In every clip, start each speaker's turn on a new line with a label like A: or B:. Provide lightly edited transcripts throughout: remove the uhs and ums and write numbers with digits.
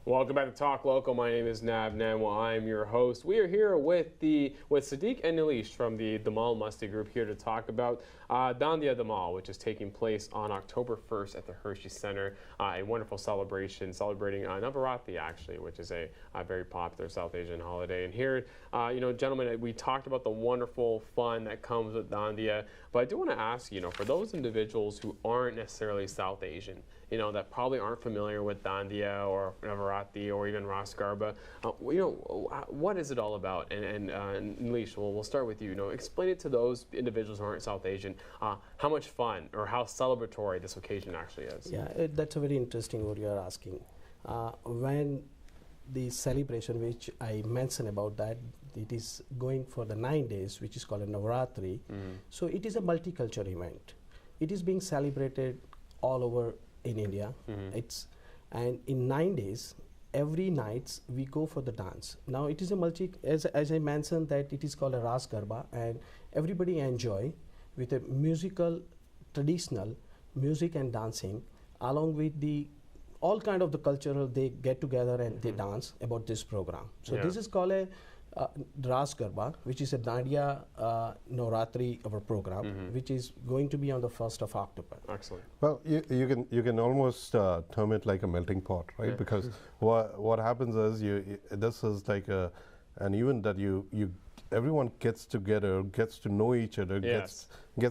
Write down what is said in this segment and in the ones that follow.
A: Welcome back to Talk Local. My name is Nav Namwa. I'm your host. We are here with Sadik and Nilesh from the DhamalMasti group here to talk about Dandia Dhamal, which is taking place on October 1st at the Hershey Center. A wonderful celebration celebrating Navaratri, actually, which is a very popular South Asian holiday. And here, gentlemen, we talked about the wonderful fun that comes with Dandia, but I do want to ask, for those individuals who aren't necessarily South Asian, that probably aren't familiar with Dandia or Navaratri or even Ras Garba, what is it all about? And Nilesh, we'll start with you. Explain it to those individuals who aren't South Asian, how much fun or how celebratory this occasion actually is.
B: Yeah, that's a very interesting what you are asking. When the celebration, which I mentioned about that, it is going for the 9 days, which is called a Navaratri. So it is a multicultural event. It is being celebrated all over in India. And in 9 days, every night we go for the dance. Now it is a as I mentioned that it is called a Ras Garba, and everybody enjoy with a musical, traditional music and dancing, along with the all kind of the cultural, they get together and they dance about this program. So this is called a Ras Garba, which is a Dandia Navaratri our program, which is going to be on the 1st of October.
A: Excellent.
C: Well, you can almost term it like a melting pot, right?
A: Yeah.
C: Because what happens is this is like an event that everyone gets together, gets to know each other, gets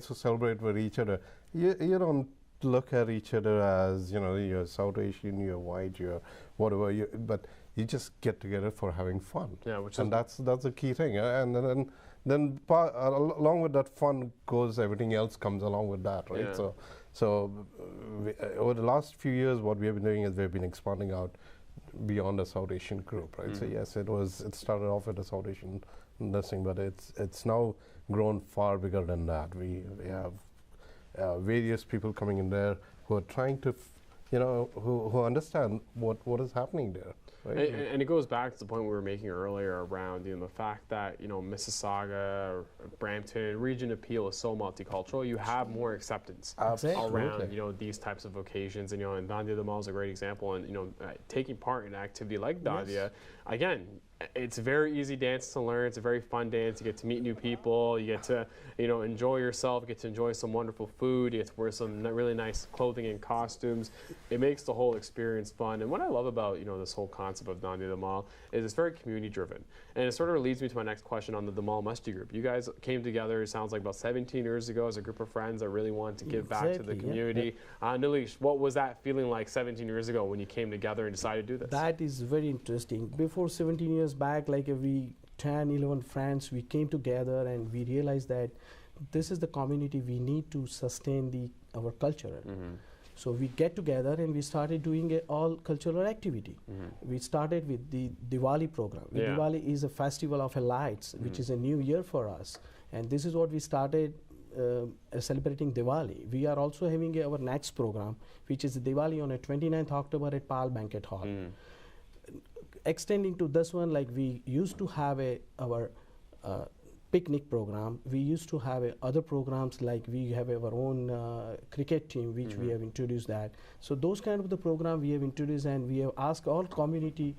C: to celebrate with each other. You don't look at each other as you're South Asian, you're white, you're whatever, but you just get together for having fun.
A: Yeah,
C: that's the key thing. And then along with that fun goes everything else comes along with that, right?
A: Yeah.
C: So over the last few years, what we have been doing is we've been expanding out beyond the South Asian group, right? So yes, it started off with a South Asian nursing, but it's now grown far bigger than that. We have various people coming in there who are trying to, who understand what is happening there. Right?
A: And it goes back to the point we were making earlier around the fact that Mississauga or Brampton region appeal is so multicultural. You have more acceptance around these types of occasions, and Dandia Dhamal is a great example. And taking part in an activity like Dandia, again, it's a very easy dance to learn. It's a very fun dance. You get to meet new people. You get to enjoy yourself. You get to enjoy some wonderful food. You get to wear some really nice clothing and costumes. It makes the whole experience fun. And what I love about this whole concept of Dandia Dhamal is it's very community driven. And it sort of leads me to my next question on the DhamalMasti group. You guys came together, it sounds like about 17 years ago, as a group of friends that really wanted to give back to the community. Nilesh, what was that feeling like 17 years ago when you came together and decided to do this?
B: That is very interesting. Before 17 years back, like every 10, 11 friends, we came together and we realized that this is the community we need to sustain our culture. So we get together and we started doing all cultural activity. We started with the Diwali program. Diwali is a festival of lights, which is a new year for us. And this is what we started celebrating Diwali. We are also having our next program, which is Diwali on the 29th October at Pal Banquet Hall. Extending to this one, like we used to have our picnic program. We used to have other programs, like we have our own cricket team, which we have introduced that. So those kind of the program we have introduced, and we have asked all community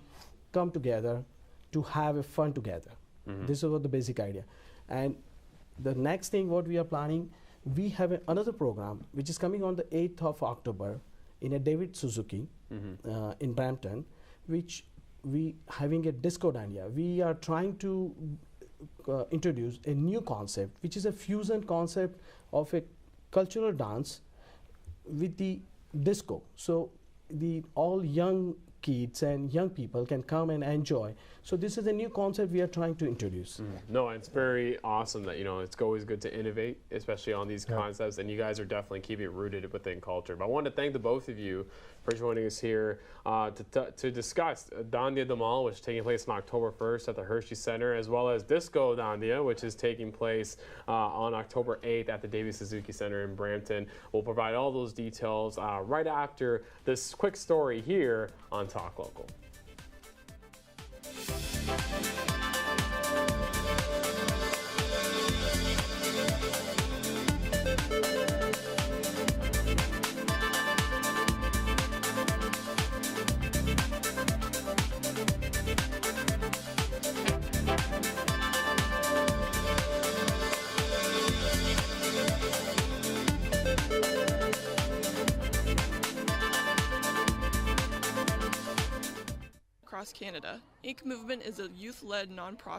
B: come together to have a fun together. This is what the basic idea. And the next thing what we are planning, we have another program which is coming on the 8th of October in a David Suzuki in Brampton, which we having a disco dandia. We are trying to introduce a new concept, which is a fusion concept of a cultural dance with the disco. So all young kids and young people can come and enjoy. So this is a new concept we are trying to introduce.
A: No, it's very awesome that it's always good to innovate, especially on these concepts, and you guys are definitely keeping it rooted within culture. But I want to thank the both of you for joining us here to discuss Dandia Dhamal, which is taking place on October 1st at the Hershey Center, as well as Disco Dandia, which is taking place on October 8th at the David Suzuki Center in Brampton. We'll provide all those details right after this quick story here on Talk Local.
D: across Canada. Ink Movement is a youth-led nonprofit